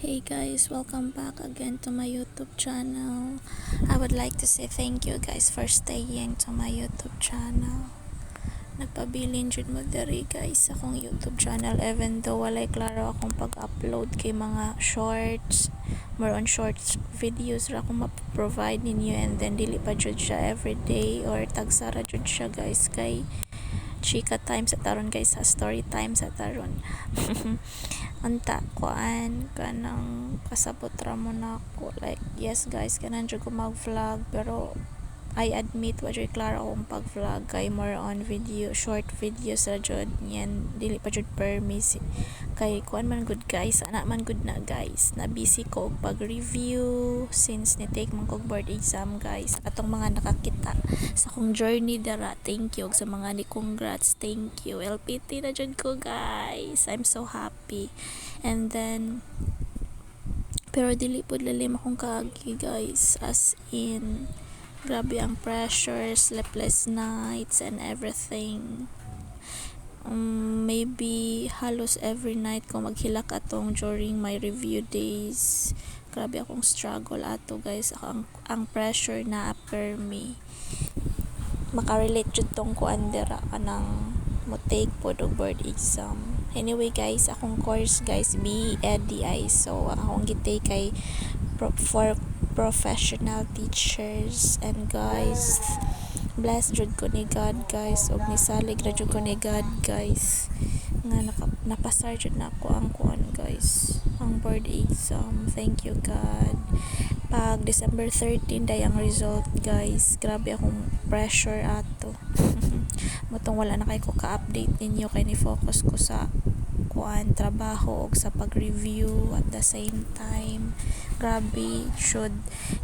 Hey guys, welcome back again to my YouTube channel. I would like to say thank you guys for staying to my YouTube channel. Nagpabilin jud mo diri guys sa akong YouTube channel even though walay klaro akong pag-upload kay mga shorts, more on shorts videos ra akong ma-provide ninyo, and then dili pa jud siya everyday or tagsara jud siya guys kay chika time sa taron guys, sa story time sa taron. Unta kuan kanang kasabot ra mo na ako, like yes guys kanan jud ko mag-vlog pero I admit wa jud klaro akong pag-vlog kay more on video, short videos ra jud yan, dili pa jud permis kay kuan man good guys, ana man good na guys, na busy ko og pag-review since ni take man kog board exam guys. Atong mga nakakita sa akong journey dara, thank you, og sa mga ni congrats, thank you. LPT na jud ko guys, I'm so happy. And then pero dili pud lalim akong kaagi guys, as in grabe ang pressure, sleepless nights and everything. Maybe halos every night ko maghilak atong during my review days. Grabe akong struggle ato guys, ang pressure na upper me. Makarelate jud tong kuan dira kanang mo take pod og board exam. Anyway guys, akong course guys BEdI, so akong gitake kay for professional teachers, and guys blessed jud ko ni God guys, og nisalig ra jud ko ni God guys nga napasar jud na ako ang kuan guys, ang board exam. Thank you God. Pag December 13 day ang result guys, grabe akong pressure ato. Motong wala na kay ko ka-update ninyo kay ni focus ko sa kuan trabaho og sa pag-review at the same time. Grabe should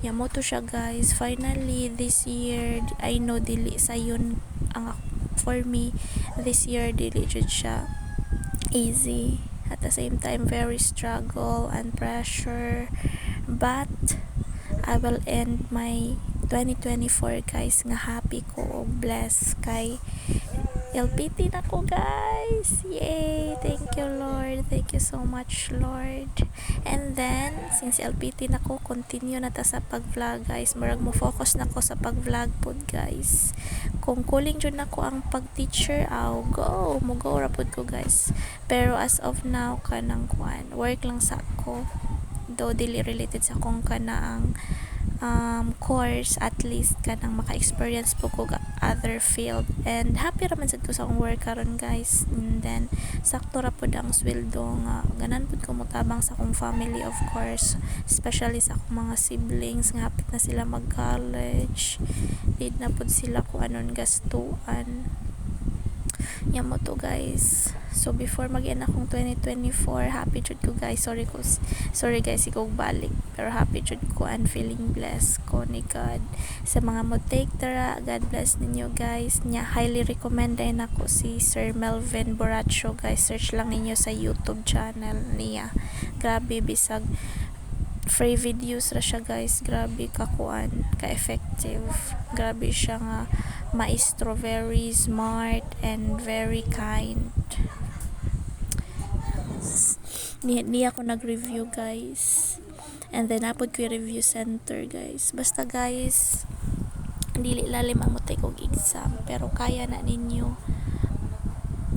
yamo to siya guys. Finally this year, I know dili sayon ang for me this year, dili jud siya easy, at the same time very struggle and pressure, but I will end my 2024 guys nga happy ko og blessed kay LPT na ko guys. Yay! Thank you Lord. Thank you so much Lord. And then since LPT na ko, continue na ta sa pag-vlog guys. Murag mo focus na ko sa pag-vlog pod guys. Kung kuling jud na ko ang pag-teacher, mo go ra pod ko guys. Pero as of now kanang kuan, work lang sa ko. Though dili related sa kung kanaang course, at least kanang maka-experience po ko other field, and happy raman sad ko sa akong work karon guys. And then sakto ra pud ang sweldo nga ganan pud ko motabang sa akong family, of course, especially sa akong mga siblings nga hapit na sila mag-college, need na pud sila ko anon gastuan. Yamo to guys. So before mag-end akong 2024, happy jud ko guys. Sorry guys ikog balik, pero happy jud ko and feeling blessed ko ni God. Sa mga mo take tara, God bless ninyo guys. Nya highly recommend din ako si Sir Melvin Borracho guys. Search lang ninyo sa YouTube channel niya. Grabe bisag free videos ra siya guys. Grabe kakuan, ka-effective. Grabe siya nga maestro, very smart and very kind. Ni ako nag-review guys, and then napod ko yung review center guys. Basta guys, dili lalim ang mutay kong exam, pero kaya na ninyo.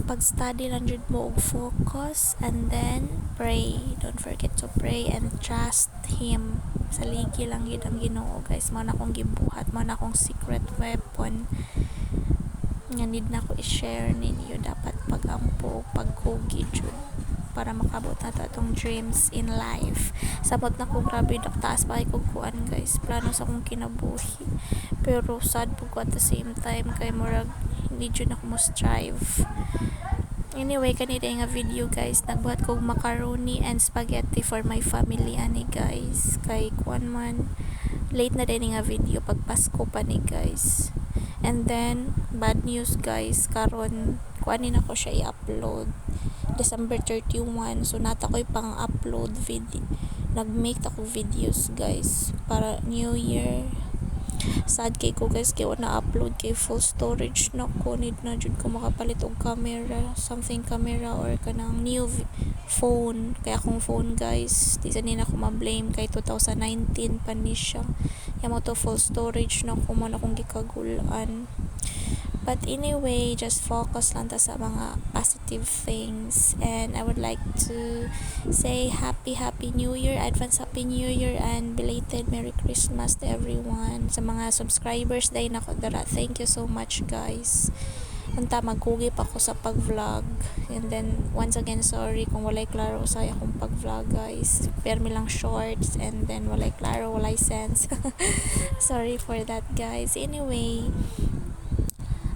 Pag-study lang jud mo og focus, and then pray. Don't forget to pray and trust Him. Saligi lang gid ang Ginoo guys. Mao na akong gibuhat, mao na akong secret weapon nga need na ko i-share ninyo. Dapat pagampo, pagkugi jud para makabot na atong dreams in life. Sabot na ko grabe taas pa ko kuan guys, plano sa akong kinabuhi, pero sad po ko at the same time kay murag hindi jud ako mo strive. Anyway, kanina nga video guys, nagbuhat kog macaroni and spaghetti for my family ani guys, kay kuan man late na din nga video pag Pasko pa ni guys. And then bad news guys, karon kuanin ako siya i-upload December 31, so nata ko'y pang-upload video, nag-make ako videos guys para New Year. Sad kay ko guys kay wala upload kay full storage na ko, need na jud ko makapalit og camera, something camera or kanang new phone. Kaya akong phone guys di sa nina ko ma-blame kay 2019 pa ni siya, mo to full storage na ko mo na kong gikagulan. But anyway, just focus lang ta sa mga positive things. And I would like to say happy New Year, advance happy New Year, and belated Merry Christmas to everyone. Sa mga subscribers dahil nako dara, thank you so much guys. Unta magkugip ako sa pag-vlog. And then once again sorry kung walay klaro sa akong pag-vlog guys. Permi lang shorts and then walay klaro, walay sense. Sorry for that guys. Anyway,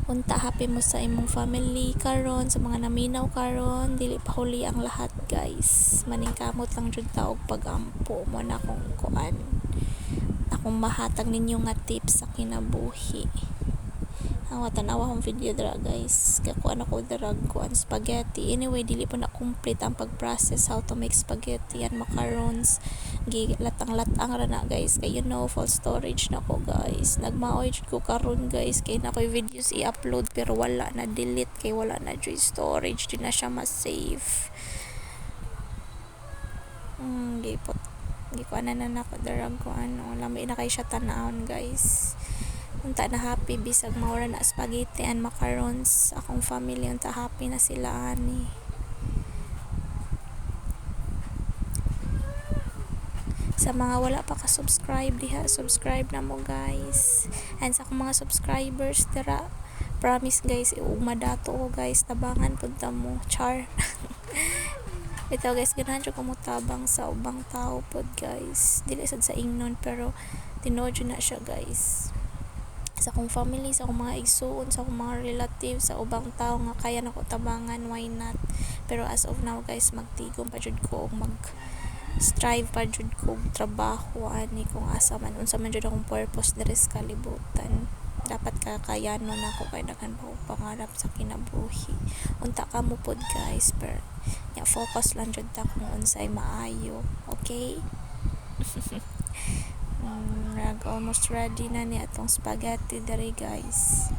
unta happy mo sa imong family karon, sa mga naminaw karon, dili pa huli ang lahat guys. Maningkamot lang jud ta og pagampo mo na kung kuan. Akong mahatag ninyo nga tips sa kinabuhi. Tanawa akong video dra guys. Kaya kuan ako drag kuan spaghetti. Anyway, dili pa na complete ang pag-process how to make spaghetti and macarons. Latang-latang ra na guys. Kay full storage na ko guys. Nagmaoy jud ko karon guys. Kay na ko'y videos i-upload pero wala na, delete kay wala na jud storage. Di na siya ma-save. Gipot. Gikuanan na ko drag ko lamay na kay siya tanahon guys. Unta na happy bisag maura na spaghetti and macarons akong family, unta happy na sila ani. Sa mga wala pa ka-subscribe diha, subscribe na mo guys. And sa akong mga subscribers dira, promise guys iugma dato ko guys, tabangan pud ta mo, char. Ito guys, ganahan ko mutabang sa ubang tao pod guys, dili sad sa ingnon pero tinuod na siya guys. Sa akong family, sa akong mga igsuon, sa akong mga relatives, sa ubang tao nga kaya nako tabangan, why not? Pero as of now guys, magtigom pa jud ko og strive pa jud ko trabaho ani kung asa man unsa man jud akong purpose diri sa kalibutan. Dapat kakayanon nako kay daghan pa og pangarap sa kinabuhi. Unta ka mo pod guys, pero focus lang jud ta kung unsay maayo, okay? Almost ready na ni atong spaghetti dere guys.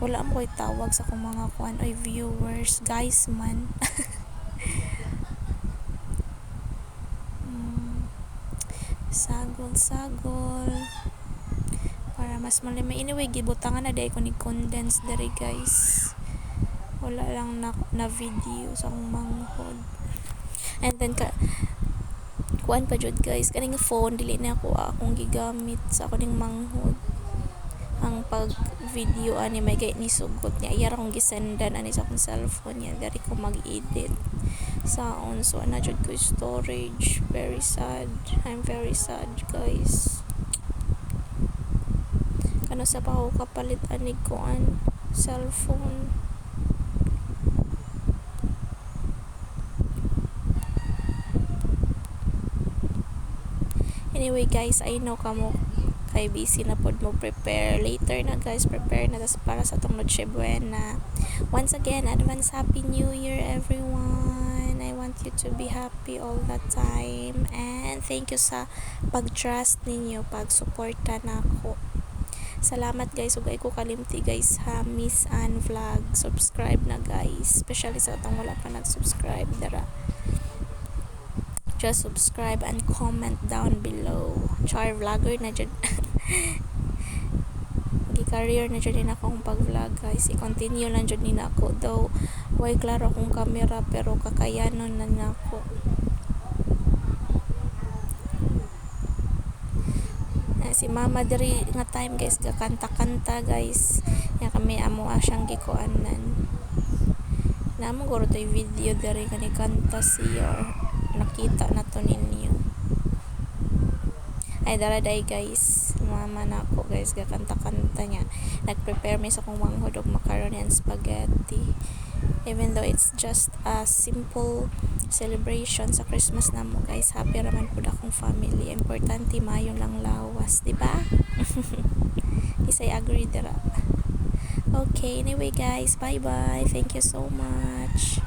Wala mo ko'y tawag sa akong mga kuan oy viewers guys man. Sagol para mas malimay. Anyway, gibutangan na day ko ni condense dere guys. Wala lang na video sa akong manghod. And then kuan pa jud guys, kaning phone dili na akong gigamit sa kuning manghod. Ang pag video ani may gay ni sugot niya, iyara akong gisendan ani sa akong cellphone niya, dari ko mag-edit sound, so na jud ko storage. Very sad, I'm very sad guys. Kano sa pa ako kapalit ani kuan cellphone. Anyway guys, I know kamo kay busy na pod mo prepare later na guys, prepare na tas para sa tong Noche Buena. Once again, advance happy New Year everyone. I want you to be happy all the time, and thank you sa pag-trust ninyo, pag-suporta nako. Salamat guys, ug ay ko kalimti guys ha, Miss Ann Vlog, subscribe na guys, especially sa tong wala pa nag-subscribe dara. Just subscribe and comment down below. Char vlogger na dyan. Career na dyan din akong pag-vlog guys. I-continue lang dyan din ako. Though, way klaro akong camera pero kakayanon na ako. Si mama diri nga time guys, gakanta-kanta guys. Yan kami amo asyang gikuanan. Namo guro to'y video diri kani kanta siya. Nakita na to ninyo. Ay daraday guys, mama na ako guys, gakanta-kanta niya. Nag-prepare mi sa kong manghod og macaroni and spaghetti. Even though it's just a simple celebration sa Christmas na mo guys, happy raman pud akong family. Importante mayo lang lawas, di ba? Isay agree dira. Okay, anyway guys, bye bye. Thank you so much.